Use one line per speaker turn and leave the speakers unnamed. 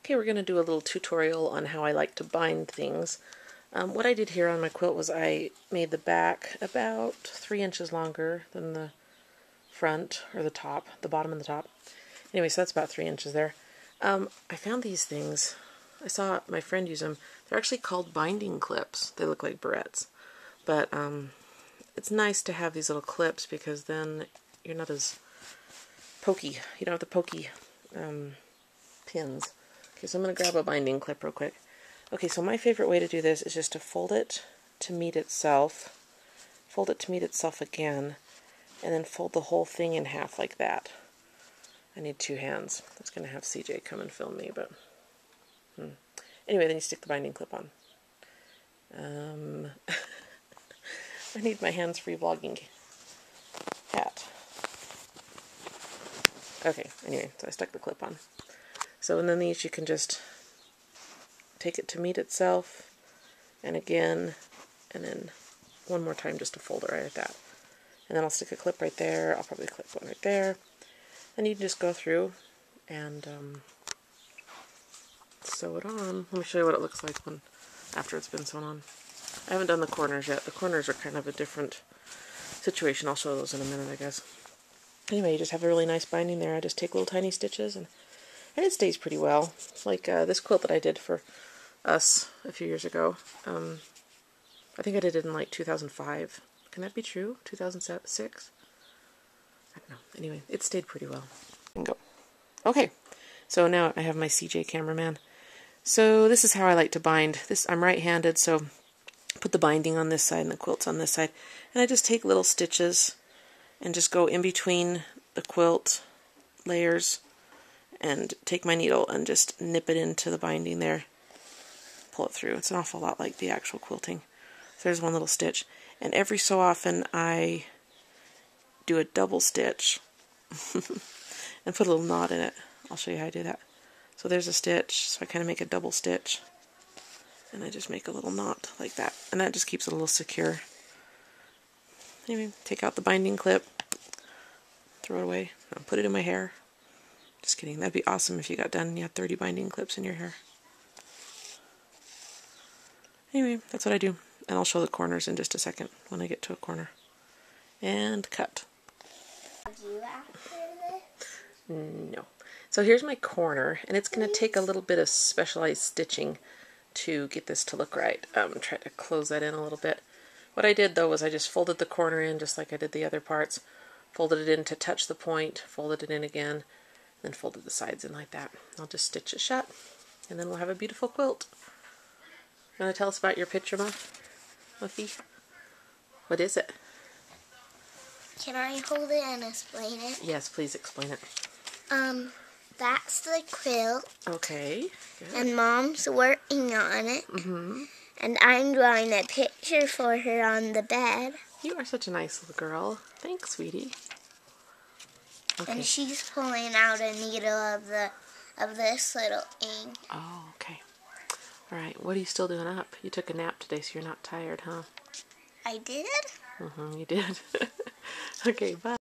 Okay, we're going to do a little tutorial on how I like to bind things. What I did here on my quilt was I made the back about 3 inches longer than the front, or the top, the bottom and the top. Anyway, so that's about 3 inches there. I found these things. I saw my friend use them. They're actually called binding clips. They look like barrettes. But it's nice to have these little clips because then you're not as pokey. You don't have the pokey pins. Okay, so I'm going to grab a binding clip real quick. Okay, so my favorite way to do this is just to fold it to meet itself, fold it to meet itself again, and then fold the whole thing in half like that. I need 2 hands. I was going to have CJ come and film me, but... Anyway, then you stick the binding clip on. I need my hands-free vlogging hat. Okay, anyway, so I stuck the clip on. So, and then these you can just take it to meet itself, and again, and then one more time just to fold it right at that. And then I'll stick a clip right there. I'll probably clip one right there. Then you can just go through and sew it on. Let me show you what it looks like after it's been sewn on. I haven't done the corners yet. The corners are kind of a different situation. I'll show those in a minute, I guess. Anyway, you just have a really nice binding there. I just take little tiny stitches, and it stays pretty well. Like this quilt that I did for us a few years ago. I think I did it in like 2005. Can that be true? 2006? I don't know. Anyway, it stayed pretty well. And go. Okay, so now I have my CJ cameraman. So this is how I like to bind. I'm right-handed, so I put the binding on this side and the quilt's on this side. And I just take little stitches and just go in between the quilt layers and take my needle and just nip it into the binding there. Pull it through. It's an awful lot like the actual quilting. So there's one little stitch. And every so often I do a double stitch and put a little knot in it. I'll show you how I do that. So there's a stitch, so I kind of make a double stitch. And I just make a little knot like that. And that just keeps it a little secure. Anyway, take out the binding clip, throw it away, I'll put it in my hair. Just kidding, that'd be awesome if you got done and you had 30 binding clips in your hair. Anyway, that's what I do. And I'll show the corners in just a second when I get to a corner. And cut.
You after this?
No. So here's my corner, and it's going to take a little bit of specialized stitching to get this to look right. Try to close that in a little bit. What I did though was I just folded the corner in just like I did the other parts. Folded it in to touch the point, folded it in again, then folded the sides in like that. I'll just stitch it shut, and then we'll have a beautiful quilt. You want to tell us about your picture, Muffy? What is it?
Can I hold it and explain it?
Yes, please explain it.
That's the quilt.
Okay. Good.
And Mom's working on it. And I'm drawing a picture for her on the bed.
You are such a nice little girl. Thanks, sweetie. Okay.
And she's pulling out a needle of this little ink.
Oh, okay. All right. What are you still doing up? You took a nap today, so you're not tired, huh?
I did?
You did. Okay, bye.